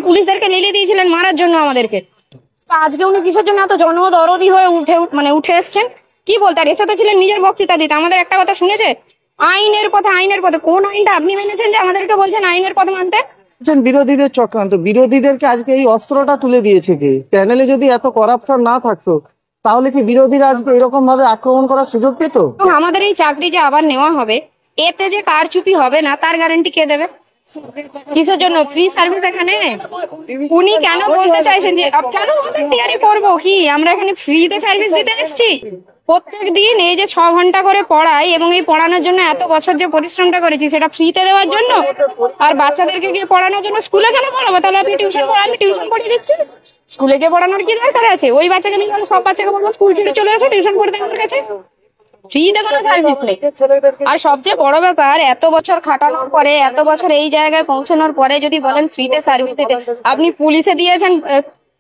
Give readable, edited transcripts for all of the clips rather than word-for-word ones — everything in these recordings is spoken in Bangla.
পুলিশদেরকে লেলিয়ে দিয়েছিলেন মারার জন্য আমাদেরকে। তো আজকে উনি কিসের জন্য এত জনদরদি হয়ে উঠে এসছেন? কি বলতে? আর এসে তো ছিলেন নিজের বক্তৃতা দিতে। আমাদের একটা কথা শুনেছে? আইনের পথে, আইনের পথে। কোন আইনটা আপনি মেনেছেন যে আমাদেরকে বলছেন আইনের পথে মানতে? বিরোধীদের চক্রান্ত, বিরোধীদেরকে আজকে এই অস্ত্রটা তুলে দিয়েছে কে? প্যানেলে যদি এত করাপশন না থাকতো তাহলে কি বিরোধীরা আজকে এরকম ভাবে আক্রমণ করার সুযোগ পেত? আমাদের এই চাকরি যে আবার নেওয়া হবে, এতে যে কারচুপি হবে না তার গ্যারান্টি কে দেবে? কিসের জন্য ফ্রি সার্ভিস এখানে? উনি কেন বলতে চাইছেন যে কেন ভলান্টিয়ারি করবো? কি আমরা এখানে ফ্রিতে সার্ভিস দিতে এসেছি? প্রত্যেক দিন এই যে 6 ঘন্টা করে পড়াই এবং এই পড়ানোর জন্য এত বছর যে পরিশ্রমটা করেছি সেটা ফ্রিতে দেওয়ার জন্য? আর বাচ্চাদেরকে গিয়ে পড়ানোর জন্য স্কুলে কেন পড়াবো? তাহলে আপনি টিউশন পড়ান, আমি টিউশন পড়িয়ে দিচ্ছি। স্কুলে গিয়ে পড়ানোর কি দরকার আছে? ওই বাচ্চাকে আমি সব বাচ্চাকে বলবো স্কুল ছেড়ে চলে আসো টিউশন পড়তে আমার কাছে। ফ্রিতে কোনো সার্ভিস নেই। আর সবচেয়ে বড় ব্যাপার, এত বছর খাটানোর পরে, এত বছর এই জায়গায় পৌঁছানোর পরে যদি বলেন ফ্রিতে সার্ভিস দিতে, আপনি পুলিশে দিয়েছেন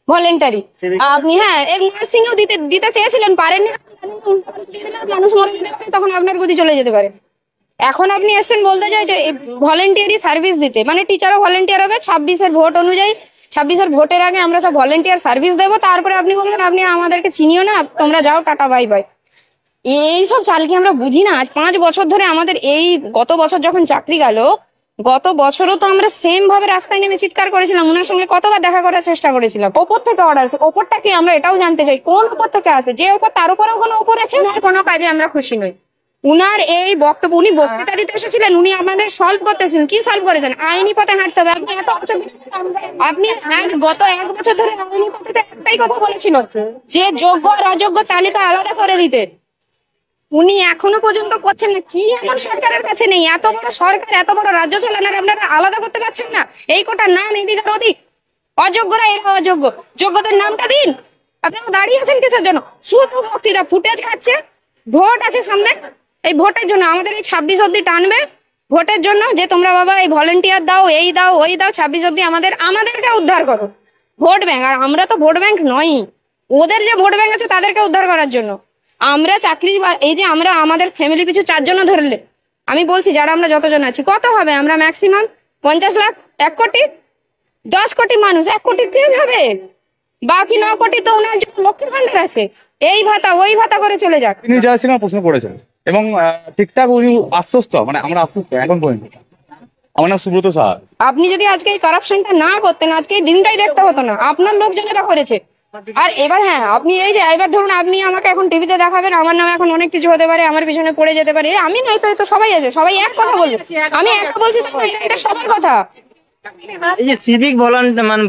ভলেন্টারি, আপনি নার্সিং এও দিতে চেয়েছিলেন, পারেননি। মানুষ মরে যেতে পারে, তখন আপনার গতি চলে যেতে পারে। এখন আপনি এসছেন বলতে চাই যে ভলেন্টিয়ারি সার্ভিস দিতে, মানে টিচারও ভলেন্টিয়ার হবে 26-এর ভোট অনুযায়ী। 26-এর ভোটের আগে আমরা সব ভলেন্টিয়ার সার্ভিস দেবো, তারপরে আপনি বলবেন আপনি আমাদেরকে চিনিও না, তোমরা যাও, টাটা বাই বাই। এইসব চাল কি আমরা বুঝি না? আজ 5 বছর ধরে আমাদের এই গত বছর যখন চাকরি গেল, গত বছরও তো আমরা সেম ভাবে রাস্তায় নেমে চিৎকার করেছিলাম, ওনার সঙ্গে কতবার দেখা করার চেষ্টা করেছিলাম। ওপর থেকে অর্ডার আছে, ওপরটা কি আমরা এটাও জানতে চাই, কোন ওপর থেকে আসে? যে ওপর তার উপরেও কোনো ওপর আছে? কোনো কাজে আমরা খুশি নই। উনার এই বক্তব্য, উনি বক্তৃতা দিতে এসেছিলেন, উনি আমাদের সলভ করতেছেন। কি সলভ করেছেন? আইনি পথে হাঁটতে হবে। আপনি এত বছর, আপনি গত 1 বছর ধরে আইনি পথে একটাই কথা বলেছিল যে যোগ্য আর অযোগ্য তালিকা আলাদা করে দিতে। উনি এখনো পর্যন্ত করছেন না। কি এমন সরকারের কাছে নেই? এত বড় সরকার, এত বড় রাজ্য চালানোর আপনারা আলাদা করতে পারছেন না? এই কোটার নাম এদিক আর ওদিক, অযোগ্যরা এরা অযোগ্য, যোগ্যদের নামটা দিন। আপনারা দাঁড়িয়ে আছেন কিসের জন্য? শুধু বক্তৃতা, ফুটেজ খাচ্ছে। ভোট আছে সামনে, এই ভোটের জন্য আমাদের এই 26 অব্দি টানবে, ভোটের জন্য যে তোমরা বাবা এই ভলেন্টিয়ার দাও, এই দাও, ওই দাও, 26 অব্দি আমাদেরকে উদ্ধার করো। Vote bank. আর আমরা তো ভোট ব্যাংক নই, ওদের যে ভোট ব্যাংক আছে তাদেরকে উদ্ধার করার জন্য। আমরা চাকরি, এই যে আমরা আমাদের ফ্যামিলি পিছু 4 জনও ধরলে, আমি বলছি যারা আমরা যতজন আছি, কত হবে? আমরা ম্যাক্সিমাম 50 লাখ, 1 কোটি, 10 কোটি মানুষ। 1 কোটি কে ভাবে? বাকি 9 কোটি তো ওনার জন্য লক্ষ্মীর ভান্ডার আছে, এই ভাতা ওই ভাতা করে চলে যাক। তিনি যা ছিলেন প্রশ্ন করেছেন এবং ঠিকঠাক উনি আশ্বস্ত, মানে আমরা আশ্বস্ত এখন পর্যন্ত। আমার নাম সুব্রত সাহা। আপনি যদি আজকে এই কারাপশনটা না করতেন, আজকে এই দিনটাই দেখতে হতো না। আপনার লোকজনেরা করেছে। আর এবার আপনি এই যে এবার ধরুন আপনি আমাকে এখন টিভিতে দেখাবেন, আমার নামে এখন অনেক কিছু হতে পারে, আমার পিছনে পড়ে যেতে পারে। আমি নয় তো সবাই আছে, সবাই এক কথা বলবে। আমি একটা বলছি, এটা সবার কথা। এই যে সিভিক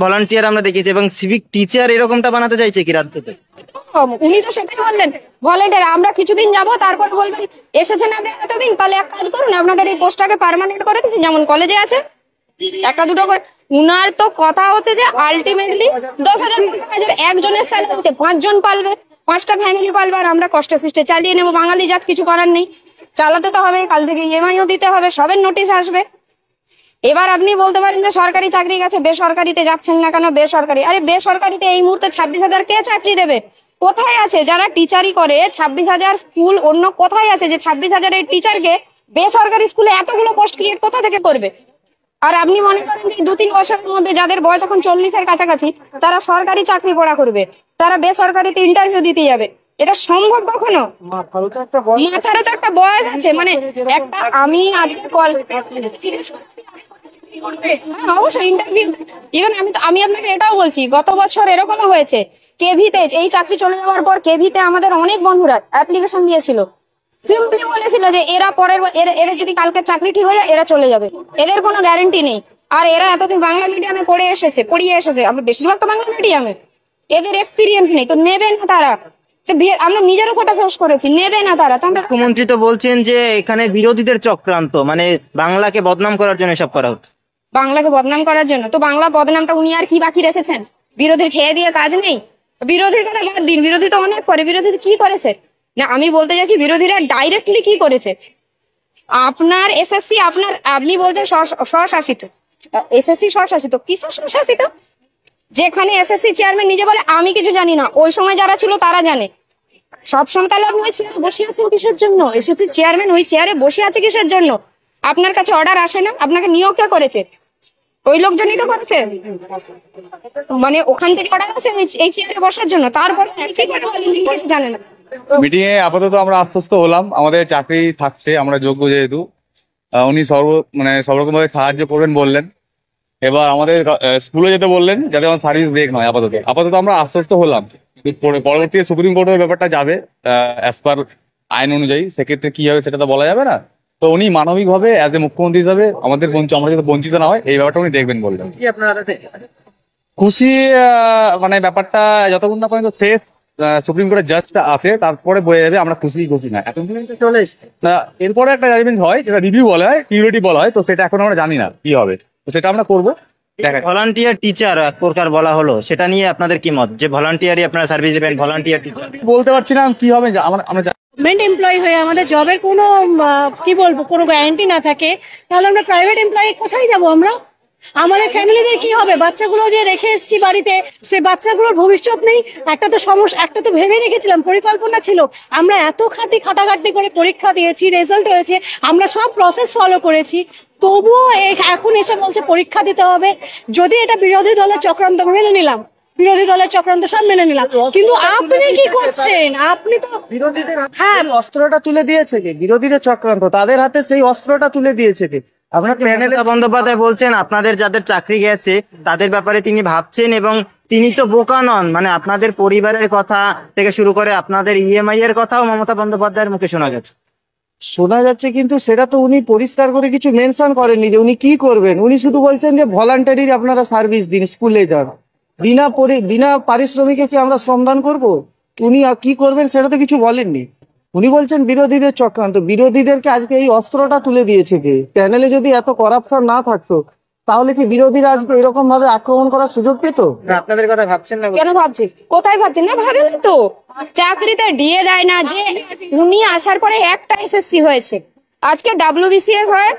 ভলান্টিয়ার আমরা দেখেছি এবং সিভিক টিচার এরকমটা বানাতে চাইছে কি রাজ্যতে? উনি তো সেটাই বললেন, ভলেন্টিয়ার। আমরা কিছুদিন যাবো, তারপর বলবেন এসেছেন আপনি এতদিন, তাহলে এক কাজ করুন, আপনাদের এই পোস্টটাকে পার্মানেন্ট করে দিচ্ছি, যেমন কলেজে আছে 1-2 করে। উনার তো কথা হচ্ছে যে আলটিমেটলি 10,000 একজনের স্যালারিতে 5 জন পালবে, 5টা ফ্যামিলি পালবে, আর আমরা কষ্টে সৃষ্টে চালিয়ে নেবো। বাঙালি জাত, কিছু করার নেই, চালাতে তো হবে। কাল থেকে ইএমআইও দিতে হবে, সবের নোটিশ আসবে। এবার আপনি বলতে পারেন যে সরকারি চাকরি গেছে, বেসরকারিতে যাচ্ছেন না কেন? বেসরকারি, আরে বেসরকারিতে এই মুহূর্তে 26,000 কে চাকরি দেবে? কোথায় আছে যারা টিচারই করে? 26,000 স্কুল অন্য কোথায় আছে যে 26,000 এই টিচারকে বেসরকারি স্কুলে এতগুলো পোস্ট ক্রিয়েট কোথা থেকে করবে? আর আপনি মনে করেন যে 2-3 বছরের মধ্যে যাদের বয়স এখন 40-এর কাছাকাছি, তারা সরকারি চাকরি পড়া করবে, তারা বেসরকারিতে ইন্টারভিউ দিতে যাবে? এটা সম্ভব কখনো? মাথারও তো একটা বয়স আছে। মানে একটা, আমি আজকে অবশ্যই ইন্টারভিউ, ইভেন আমি আপনাকে এটাও বলছি, গত বছর এরকমও হয়েছে কেভিতে। এই চাকরি চলে যাওয়ার পর কেভিতে আমাদের অনেক বন্ধুরা অ্যাপ্লিকেশন দিয়েছিল, সিম্পলি বলেছিল যে এরা এরা যদি কালকে চাকরি ঠিক হয়ে যায় এরা চলে যাবে, এদের কোনো গ্যারান্টি নেই। আর এরা এতদিন বাংলা মিডিয়ামে পড়িয়ে এসেছে, আমরা বেশিরভাগ তো বাংলা মিডিয়ামে, এদের এক্সপিরিয়েন্স নেই, তো নেবে না তারা। আমরা নিজেরও সেটা ফেস করেছি, নেবে না তারা। মুখ্যমন্ত্রী তো বলছেন যে এখানে বিরোধীদের চক্রান্ত, মানে বাংলাকে বদনাম করার জন্য এসব করা হচ্ছে। বাংলাকে বদনাম করার জন্য? তো বাংলা বদনামটা উনি আর কি বাকি রেখেছেন? বিরোধীর খেয়ে দিয়ে কাজ নেই? বিরোধীর কথা বাদ দিন, বিরোধী তো অনেক করে। বিরোধী কি করেছে না, আমি বলতে চাইছি বিরোধীরা ডাইরেক্টলি কি করেছে। আপনার এসএসসি, আপনি বলছেন স্বশাসিত, এসএসসি স্বশাসিত? কিসের স্বশাসিত? যেখানে এসএসসি চেয়ারম্যান নিজে বলে আমি কিছু জানি না, ওই সময় যারা ছিল তারা জানে সবসময়। তাহলে আপনি ওই চেয়ারে বসে আছেন কিসের জন্য? এসএসসি চেয়ারম্যান ওই চেয়ারে বসে আছে কিসের জন্য? আপনার কাছে অর্ডার আসে না? আপনাকে নিয়োগ কে করেছে? ওই লোকজনই তো করছে, মানে ওখান থেকে অর্ডার আছে এই চেয়ারে বসার জন্য, তারপরে কি করে বলেন যে কিছু জানে না। মিটিং এ আপাতত আমরা আশ্বস্ত হলাম, আমাদের চাকরি থাকছে, আমরা যোগ্য যেহেতু। উনি সব রকম ভাবে সাহায্য করবেন বললেন। এবার আমাদের স্কুলে যেতে বললেন, যাতে আমার সার্ভিস ব্রেক নয়। আপাতত আমরা আশ্বস্ত হলাম। পরবর্তীতে সুপ্রিম কোর্টের ব্যাপারটা যাবে অ্যাজ পার আইন অনুযায়ী, সেক্ষেত্রে কি হবে সেটা তো বলা যাবে না। তো উনি মানবিকভাবে অ্যাজ এ মুখ্যমন্ত্রী হিসাবে আমরা যাতে বঞ্চিত না হয় এই ব্যাপারটা উনি দেখবেন বললেন। কি আপনারা খুশি মানে ব্যাপারটা যতক্ষণ না পর্যন্ত শেষ সুপ্রিম কোর্টের জাজটা আছে তারপরে বোঝা যাবে আমরা খুশি না। এখন চলে এসছে না, এরপরে একটা জাজমেন্ট হয় যেটা রিভিউ বলা হয়, কিউরিটি বলা হয়, তো সেটা এখন আমরা জানি না কি হবে, তো সেটা আমরা করবো। ভলান্টিয়ার টিচার এক প্রকার বলা হলো, সেটা নিয়ে আপনাদের কি মত, যে ভলান্টিয়ারই আপনারা সার্ভিস দেবেন, ভলান্টিয়ার টিচার? বলতে পারছি না কি হবে, আমরা গভর্নমেন্ট এমপ্লয়ি হয়ে আমাদের জবের কোনো কি বলবো কোনো গ্যারান্টি না থাকে, তাহলে আমরা প্রাইভেট এমপ্লয়ি কোথায় যাব আমরা? আমাদের ফ্যামিলিদের কি হবে? বাচ্চাগুলো যে রেখে এসেছি বাড়িতে, সে বাচ্চাগুলোর ভবিষ্যৎ নেই। একটা তো সমস্যা, একটা তো ভেবে রেখেছিলাম, পরিকল্পনা ছিল, আমরা এত খাটাখাটনি করে পরীক্ষা দিয়েছি, রেজাল্ট হয়েছে, আমরা সব প্রসেস ফলো করেছি, তবুও এখন এসে বলছে পরীক্ষা দিতে হবে। যদি এটা বিরোধী দলের চক্রান্ত, মেনে নিলাম, বিরোধী দলের চক্রান্ত সব মেনে নিলাম, কিন্তু আপনি কি করছেন? আপনি তো বিরোধীদের হাতে অস্ত্রটা তুলে দিয়েছে কে? বিরোধীদের চক্রান্ত, তাদের হাতে সেই অস্ত্রটা তুলে দিয়েছে কে? আপনার প্যানেলে মমতা বন্দ্যোপাধ্যায় বলছেন আপনাদের যাদের চাকরি গেছে তাদের ব্যাপারে তিনি ভাবছেন, এবং তিনি তো বোকা নন, মানে আপনাদের পরিবারের কথা থেকে শুরু করে আপনাদের ইএমআই এর কথাও মমতা বন্দ্যোপাধ্যায়ের মুখে শোনা গেছে। শোনা যাচ্ছে, কিন্তু সেটা তো উনি পরিষ্কার করে কিছু মেনশন করেননি যে উনি কি করবেন। উনি শুধু বলছেন যে ভলান্টারি আপনারা সার্ভিস দিন, স্কুলে যান, বিনা পারিশ্রমিকে কি আমরা শ্রমদান করব? উনি কি করবেন সেটা তো কিছু বলেননি। উনি বলছেন বিরোধীদের চক্রান্ত। বিরোধীদেরকে আজকে এই অস্ত্রটা তুলে দিয়েছে কে? প্যানেলে যদি এত করাপশন না থাকতো তাহলে কি বিরোধীরা আজকে এরকম ভাবে আক্রমণ করার সুযোগ পেত? আপনাদের কথা ভাবছেন না? কেন ভাবছি? কোথায় ভাবছেন না? ভাবেন তো, চাকরিতে ডিএ দেয় না, যে উনি আসার পরে একটা এসএসসি হয়েছে, আজকে ডাব্লিউবিসিএস হয়,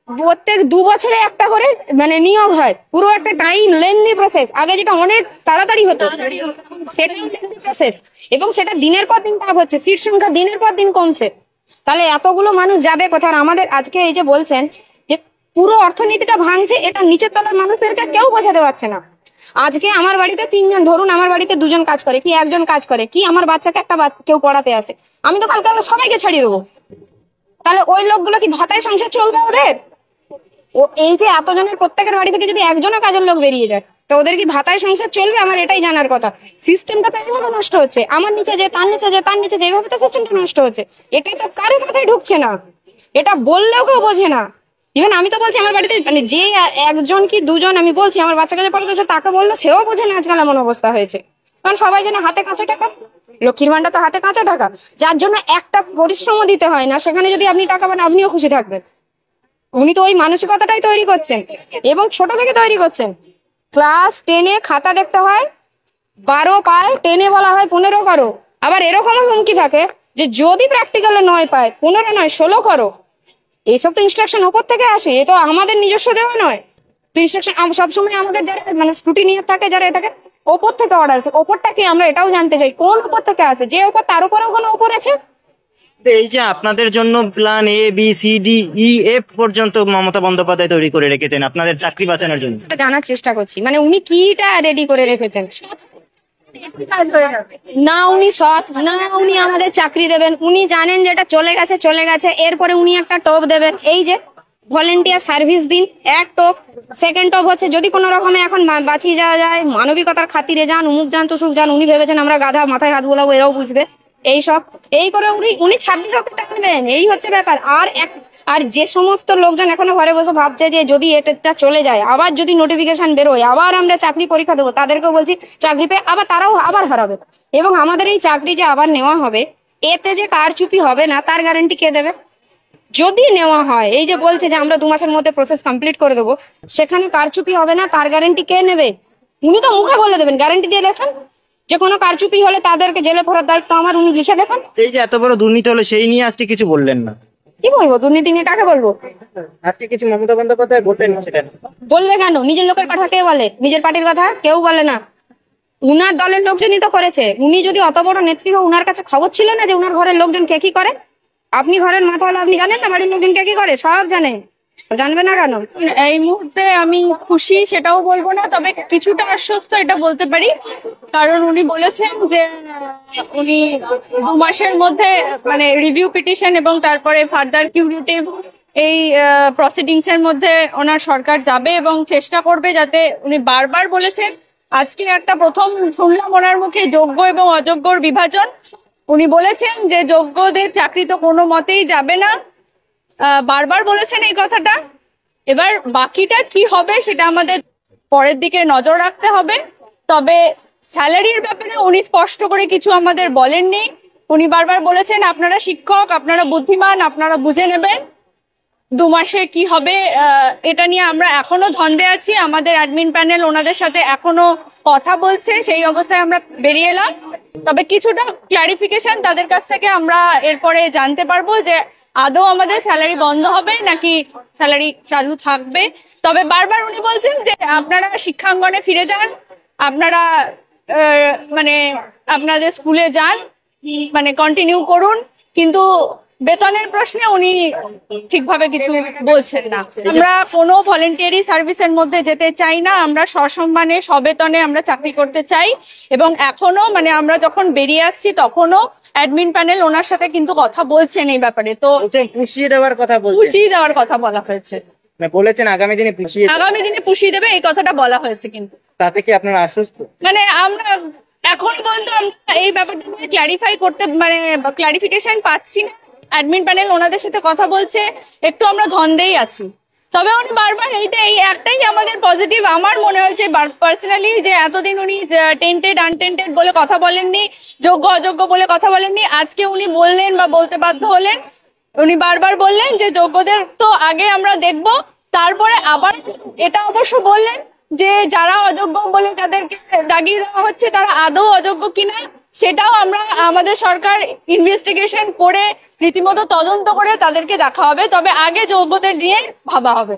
প্রত্যেক 2 বছরে একটা করে মানে নিয়োগ হয়, পুরো একটা টাইম লেন্দি প্রসেস। আগে যেটা অনেক তাড়াতাড়ি হতো সেটাও লেন্দি প্রসেস, এবং সেটা দিনের পর দিন টাফ হচ্ছে, সিট সংখ্যা দিনের পর দিন কমছে। তাহলে এতগুলো মানুষ যাবে কোথায়? আর আমাদের আজকে এই যে বলছেন যে পুরো অর্থনীতিটা ভাঙছে, এটা নিচের তলার মানুষদেরকে কেউ বোঝাতে পারছে না। আজকে আমার বাড়িতে 3 জন, ধরুন আমার বাড়িতে 2 জন কাজ করে, কি 1 জন কাজ করে, কি আমার বাচ্চাকে একটা কেউ পড়াতে আসে, আমি তো কালকে সবাইকে ছাড়িয়ে দেবো। তাহলে ওই লোকগুলো কি ভাতায় সংসার চলবে ওদের? ও এই যে এতজনের প্রত্যেকের বাড়ি থেকে যদি একজনও কাজের লোক বেরিয়ে যায়, তো ওদের কি ভাতায় সংসার চলবে? আমার এটাই জানার কথা। সিস্টেমটা তো এইভাবে নষ্ট হচ্ছে, আমার নিচে যে তার নিচে যে তার নিচে, যেভাবে তো সিস্টেমটা নষ্ট হচ্ছে, এটা তো কারোর মাথায় ঢুকছে না, এটা বললেও কেউ বোঝে না। ইভেন আমি তো বলছি আমার বাড়িতে মানে যে 1 জন কি 2 জন আমি বলছি আমার বাচ্চাকে যে পড়াতে তাকে বললো, সেও বোঝে না আজকাল এমন অবস্থা হয়েছে। কারণ সবাই জানে হাতে কাঁচা টাকা, লক্ষ্মীর ভান্ডার তো হাতে কাঁচা টাকা, যার জন্য একটা পরিশ্রমও দিতে হয় না, সেখানে যদি আপনি টাকা পান আপনিও খুশি থাকবেন। উনি তো ওই মানসিকতাটাই তৈরি করছেন, এবং ছোট থেকে তৈরি করছেন। ক্লাস 10-এ খাতা দেখতে হয় 12 পায়, 10-এ বলা হয় 15 করো। আবার এরকমও হুমকি থাকে যে যদি প্র্যাকটিক্যালে 9 পায়, 15 নয় 16 করো। এইসব তো ইনস্ট্রাকশন ওপর থেকে আসে, এ তো আমাদের নিজস্ব দেওয়া নয়। তো ইনস্ট্রাকশন সবসময় আমাদের যারা মানে স্ক্রুটিনিয়ার থাকে, যারা এটাকে ওপর থেকে অর্ডার আছে, ওপরটা কি আমরা এটাও জানতে চাই, কোন ওপর থেকে আসে? যে ওপর তার উপরেও কোনো ওপর আছে? এই যে আপনাদের জন্য প্ল্যান ABCDEF পর্যন্ত মমতা বন্দ্যোপাধ্যায় তৈরি করে রেখেছেন আপনাদের চাকরি বাঁচানোর জন্য, সেটা জানার চেষ্টা করছি, মানে উনি কিটা রেডি করে রেখেছেন। না উনি সৎ, না উনি আমাদের চাকরি দেবেন। উনি জানেন যে এটা চলে গেছে, এরপরে উনি একটা টপ দেবেন, এই যে ভলেন্টিয়ার সার্ভিস দিন, এক টপ। সেকেন্ড টপ হচ্ছে যদি কোনো রকমে এখন বাঁচিয়ে যাওয়া যায়, মানবিকতার খাতিরে যান, উমুক যান তুসুক যান। উনি ভেবেছেন আমরা গাধা, মাথায় হাত বোলাবো, এরাও বুঝবে এইসব, এই করে উনি 26 অব্দি টাকা নেবেন, এই হচ্ছে ব্যাপার। আর যে সমস্ত লোকজন এখনো ঘরে বসে ভাবছে যে যদি এটা চলে যায়, আবার যদি নোটিফিকেশন বেরোয়, আবার আমরা চাকরি পরীক্ষা দেবো, তাদেরকেও বলছি চাকরি পেয়ে আবার তারাও আবার হারাবে। এবং আমাদের এই চাকরি যে আবার নেওয়া হবে, এতে যে কারচুপি হবে না তার গ্যারান্টি কে দেবে? যদি নেওয়া হয়, এই যে বলছে যে আমরা 2 মাসের মধ্যে প্রসেস কমপ্লিট করে দেবো, সেখানে কারচুপি হবে না তার গ্যারান্টি কে নেবে? উনি তো মুখে বলে দেবেন, গ্যারান্টি দিয়ে লেখেন যে কোনো কারচুপি হলে তাদেরকে জেলে ভরার দায়িত্ব আমার, উনি লিখে দেখান। এই যে এত বড় দুর্নীতি হলো সেই নিয়ে আজকে কিছু বললেন না, কি বলবো? দুর্নীতি নিয়ে কাকে বলবো? আজকে কিছু মমতা বন্দ্যোপাধ্যায় বললেন না, সেটা বলবে কেন? নিজের লোকের কথা কে বলে? নিজের পার্টির কথা কেউ বলে না। উনার দলের লোকজনই তো করেছে। উনি যদি অত বড় নেত্রী হয়, উনার কাছে খবর ছিল না যে উনার ঘরের লোকজন কে কি করে? আপনি ঘরের মাথা হলে আপনি জানেন না বাড়ির লোকজন কে কি করে? সব জানে। জানবে না কেন? এই মুহূর্তে আমি খুশি সেটাও বলবো না, তবে কিছুটা আশ্বস্ত এটা বলতে পারি। কারণ উনি বলেছেন যে উনি 2 মাসের মধ্যে মানে রিভিউ পিটিশন এবং তারপরে ফার্দার কিউরেটিভ এই প্রসিডিংস এর মধ্যে ওনার সরকার যাবে এবং চেষ্টা করবে যাতে, উনি বারবার বলেছেন। আজকে একটা প্রথম শুনলাম ওনার মুখে যোগ্য এবং অযোগ্যর বিভাজন। উনি বলেছেন যে যোগ্যদের চাকরি তো কোনো মতেই যাবে না, বারবার বলেছেন এই কথাটা। এবার বাকিটা কি হবে সেটা আমাদের পরের দিকে নজর রাখতে হবে। তবে স্যালারির ব্যাপারে উনি স্পষ্ট করে কিছু আমাদের বলেননি। উনি বারবার বলেছেন আপনারা শিক্ষক, আপনারা বুদ্ধিমান, আপনারা বুঝে নেবেন 2 মাসে কি হবে। এটা নিয়ে আমরা এখনো ধন্দে আছি। আমাদের অ্যাডমিন প্যানেল ওনাদের সাথে এখনো কথা বলছে, সেই অবস্থায় আমরা বেরিয়ে এলাম। তবে কিছুটা ক্লারিফিকেশন তাদের কাছ থেকে আমরা এরপরে জানতে পারবো যে আদৌ আমাদের স্যালারি বন্ধ হবে নাকি স্যালারি চালু থাকবে। তবে বারবার উনি বলছেন যে আপনারা শিক্ষাঙ্গনে ফিরে যান, আপনারা মানে আপনাদের স্কুলে যান, মানে কন্টিনিউ করুন, কিন্তু বেতনের প্রশ্নে উনি ঠিকভাবে কিছু বলছেন না। আমরা কোনো ভলেন্টিয়ারি সার্ভিসের মধ্যে যেতে চাই না, আমরা সসম্মানে সবেতনে আমরা চাকরি করতে চাই। এবং এখনো মানে আমরা যখন বেরিয়ে যাচ্ছি তখনও অ্যাডমিন প্যানেল ওনার সাথে কিন্তু কথা বলছেন এই ব্যাপারে। তো বলছেন পুষিয়ে দেওয়ার কথা বলছেন, পুষিয়ে দেওয়ার কথা বলা হয়েছে, মানে বলেছেন আগামী দিনে পুষিয়ে দেবেন। আগামী দিনে পুষিয়ে দেবে এই কথাটা বলা হয়েছে। কিন্তু তাতে কি আপনারা আশ্বস্ত? মানে আমরা এখন পর্যন্ত আমরা এই ব্যাপারটা নিয়ে ক্লারিফাই করতে মানে ক্লারিফিকেশন পাচ্ছি না। অ্যাডমিন প্যানেল ওনাদের সাথে কথা বলছে, একটু আমরা ধন্দেই আছি। তবে উনি বারবার এই একটাই আমাদের পজিটিভ আমার মনে হয়েছে পার্সোনালি, যে এতদিন উনি টেন্টেড আনটেন্টেড বলে কথা বলেননি, যোগ্য অযোগ্য বলে কথা বলেননি। আজকে উনি বললেন বা বলতে বাধ্য হলেন, উনি বারবার বললেন যে যোগ্যদের তো আগে আমরা দেখব, তারপরে আবার এটা অবশ্য বললেন যে যারা অযোগ্য বলে তাদেরকে দাগিয়ে দেওয়া হচ্ছে তারা আদৌ অযোগ্য কিনা সেটাও আমরা আমাদের সরকার ইনভেস্টিগেশন করে রীতিমতো তদন্ত করে তাদেরকে দেখা হবে। তবে আগে যোগ্যদের নিয়ে ভাবা হবে।